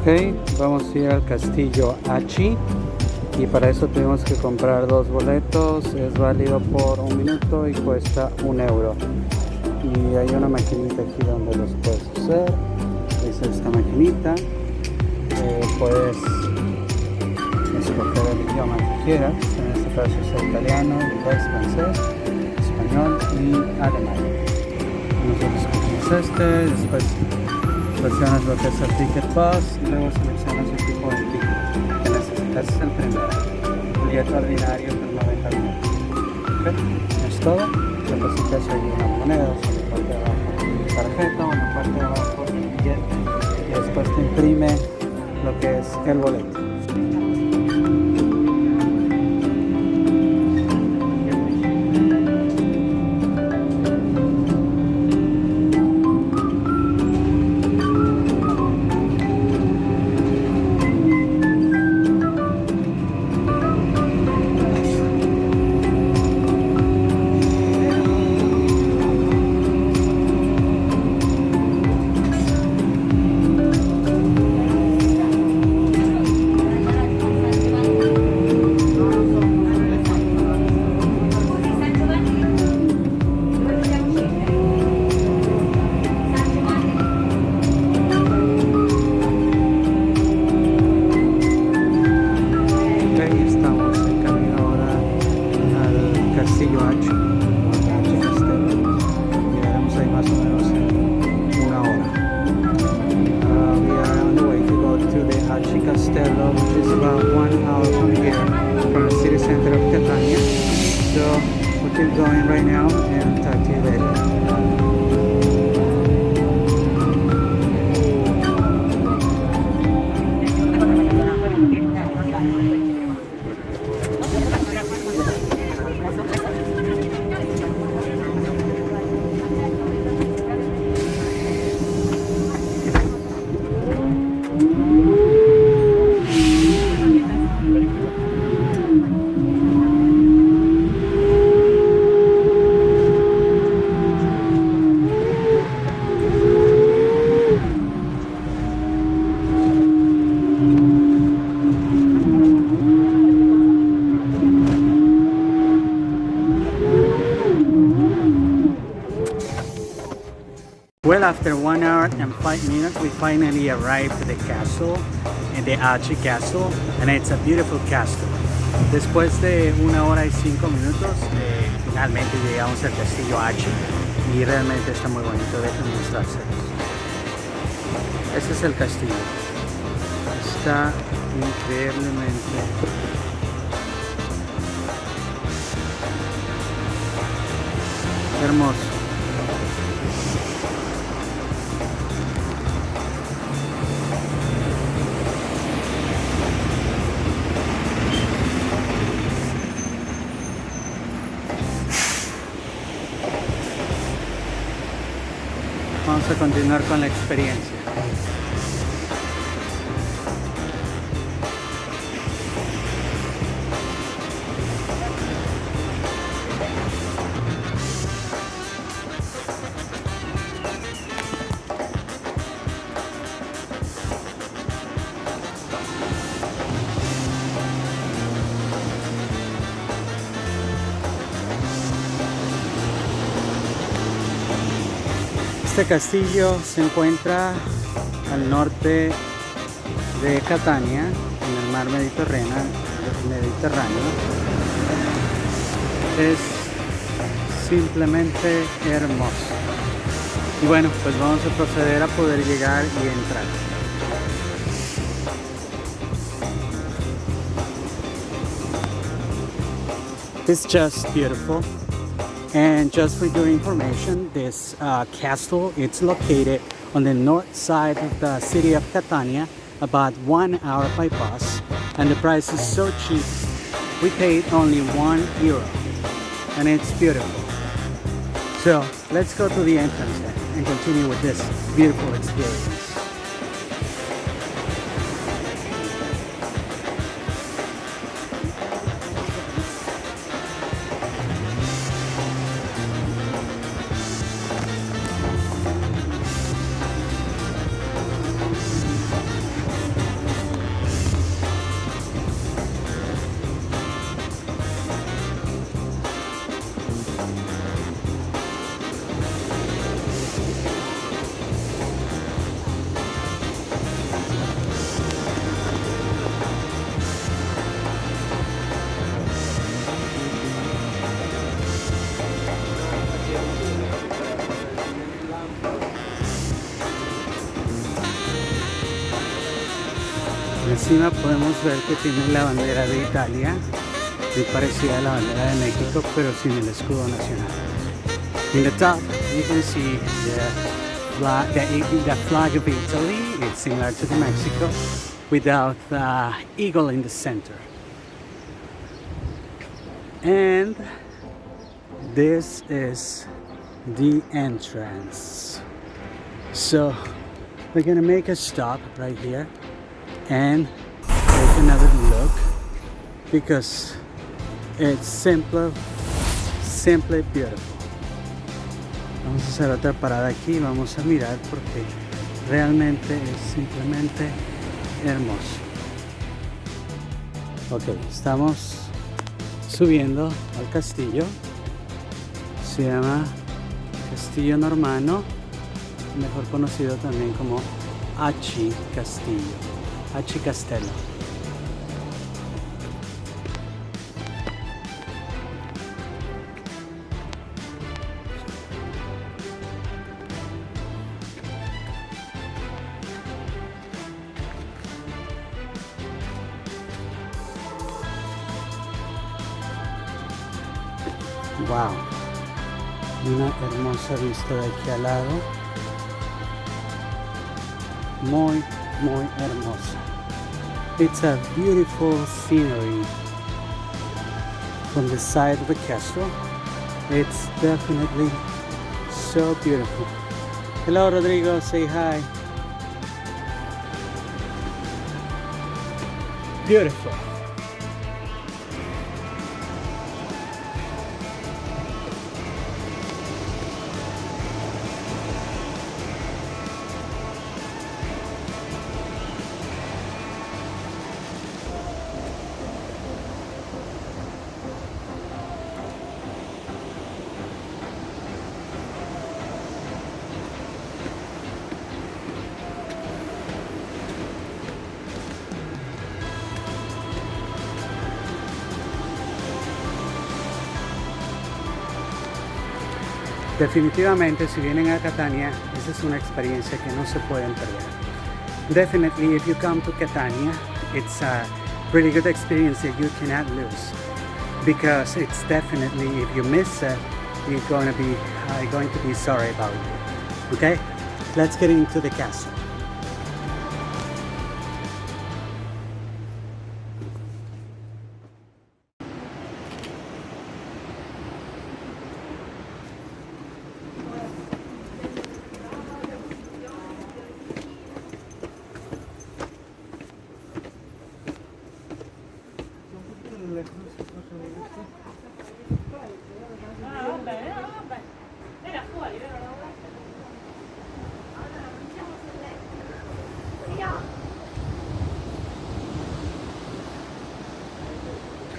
Ok, vamos a ir al castillo Aci y para eso tenemos que comprar 2 boletos. Es válido por 1 minuto y cuesta 1 euro. Y hay una maquinita aquí donde los puedes hacer. Es esta maquinita. Puedes escoger el idioma que quieras. En este caso es italiano, inglés, francés, español y alemán. Nosotros escogemos este, después seleccionas lo que es el ticket bus y luego seleccionas el tipo de ticket que necesitas. Es el primero, el billete ordinario por 90 minutos. ¿Okay? Es todo. Depositas ahí una moneda, o en la parte de abajo tarjeta o en la parte de abajo el billete y después te imprime lo que es el boleto. Aci Castello. Llegaremos ahí más o menos en 1 hora. We are on the way to go to the Aci Castello, which is about 1 hour from here, from the city center of Catania. So we'll keep going right now and talk to you later. Well, after 1 hour and 5 minutes, we finally arrived at the castle, in the Aci Castle, and it's a beautiful castle. Después de 1 hora y 5 minutos, finalmente llegamos al castillo Aci y realmente está muy bonito. Déjenme mostrárselos. Este es el castillo. Está increíblemente hermoso. Vamos a continuar con la experiencia. Este castillo se encuentra al norte de Catania, en el mar Mediterráneo. Es simplemente hermoso. Y bueno, pues vamos a proceder a poder llegar y entrar. It's just beautiful. And just for your information, this castle, it's located on the north side of the city of Catania, about 1 hour by bus, and the price is so cheap. We paid only €1, and it's beautiful. So let's go to the entrance then and continue with this beautiful experience. encima podemos ver que tiene la bandera de Italia, muy parecida a la bandera de México, pero sin el escudo nacional. In the top, you can see the flag of Italy. It's similar to the Mexico, without the eagle in the center. And this is the entrance. So we're gonna make a stop right here and take another look because it's simply beautiful. Vamos a hacer otra parada aquí y vamos a mirar porque realmente es simplemente hermoso. Ok, estamos subiendo al castillo. Se llama Castillo Normanno, mejor conocido también como Aci Castillo, Aci Castello. Wow, una hermosa vista de aquí al lado, muy hermosa. It's a beautiful scenery from the side of the castle. It's definitely so beautiful. Hello Rodrigo, say hi. Beautiful. Definitivamente, si vienen a Catania, esa es una experiencia que no se pueden perder. Definitely, if you come to Catania, it's a really good experience that you cannot lose. Because it's definitely, if you miss it, you're going to be sorry about it. Okay? Let's get into the castle.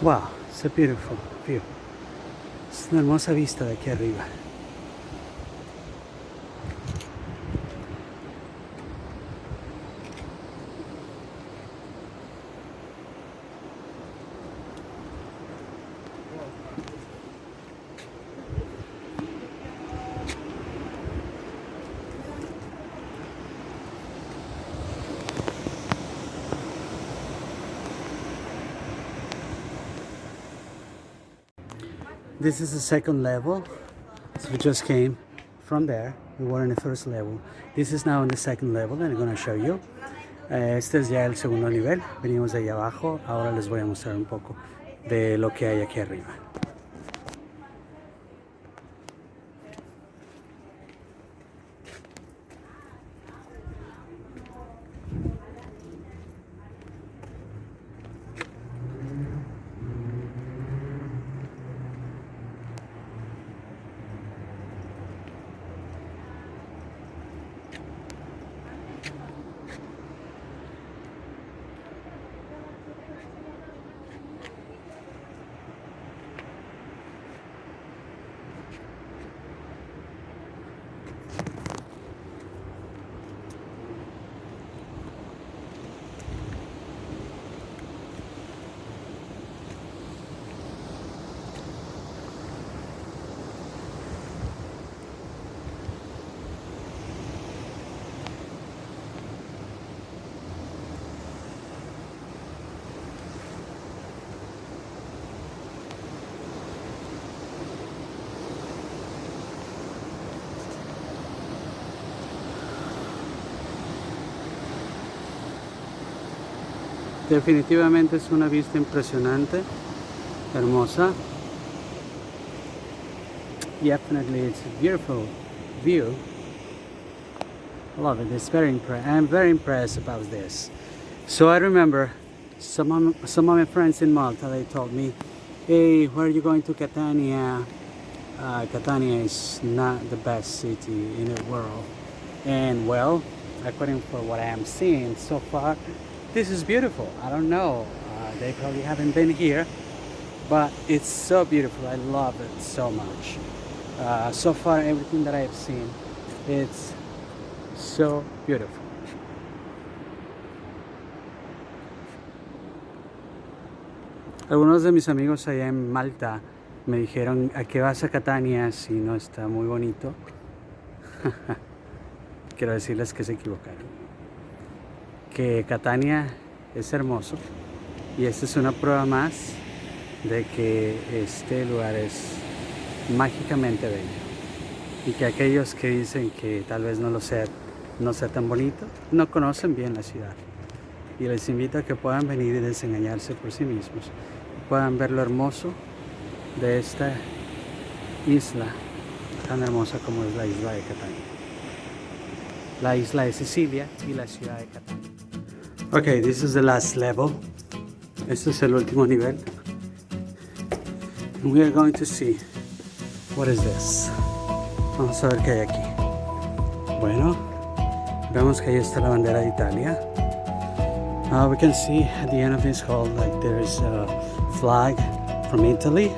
Wow, it's a beautiful view. Es una hermosa vista de aquí arriba. This is the second level, so we just came from there. We were in the first level. This is now in the second level and I'm going to show you. Este es ya el segundo nivel. Venimos de allá abajo. Ahora les voy a mostrar un poco de lo que hay aquí arriba. Definitivamente es una vista impresionante, hermosa. Definitely it's a beautiful view. I love it. It's I'm very impressed about this. So I remember some of my friends in Malta, they told me, hey, where are you going to Catania? Catania is not the best city in the world. And well, according for what I am seeing so far, this is beautiful. I don't know. They probably haven't been here, but it's so beautiful. I love it so much. So far, everything that I've seen, it's so beautiful. Algunos de mis amigos allá en Malta me dijeron, ¿a qué vas a Catania si no está muy bonito? Quiero decirles que se equivocaron. Que Catania es hermoso y esta es una prueba más de que este lugar es mágicamente bello y que aquellos que dicen que tal vez no sea tan bonito, no conocen bien la ciudad. Y les invito a que puedan venir y desengañarse por sí mismos, puedan ver lo hermoso de esta isla tan hermosa como es la isla de Catania, la isla de Sicilia y la ciudad de Catania. Okay, this is the last level. Este es el último nivel. And we are going to see what is this. Vamos a ver qué hay aquí. Bueno, vemos que ahí está la bandera de Italia. We can see at the end of this hall, like there is a flag from Italy,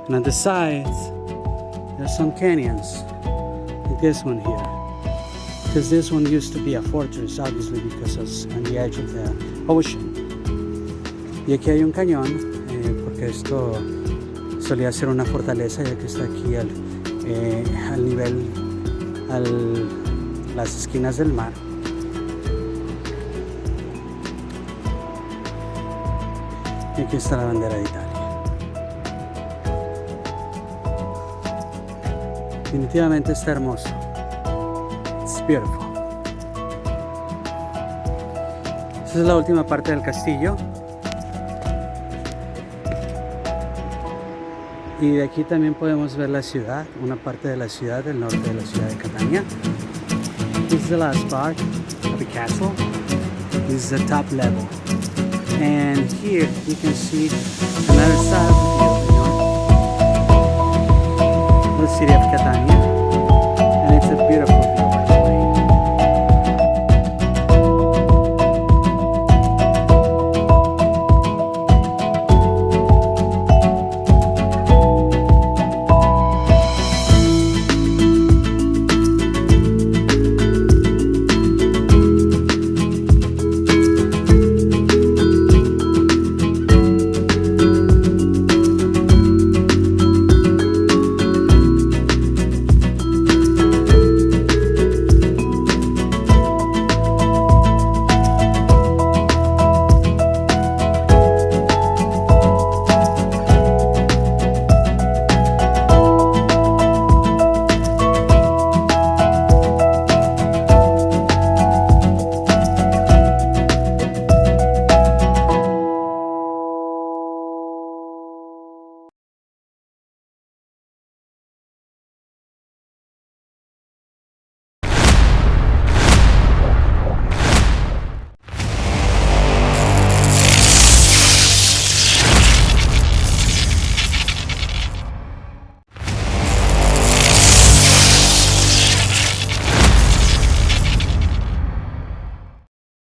and on the sides there's some canyons, like this one here, because this one used to be a fortress, obviously, because it's on the edge of the ocean. Y aquí hay un cañón, porque esto solía ser una fortaleza, ya que está aquí al nivel, las esquinas del mar. Y aquí está la bandera de Italia. Definitivamente está hermoso. It's beautiful. Esa es la última parte del castillo. Y de aquí también podemos ver la ciudad, una parte de la ciudad, del norte de la ciudad de Catania. This is the last part of the castle. This is the top level. And here you can see another side of the view, the city of Catania.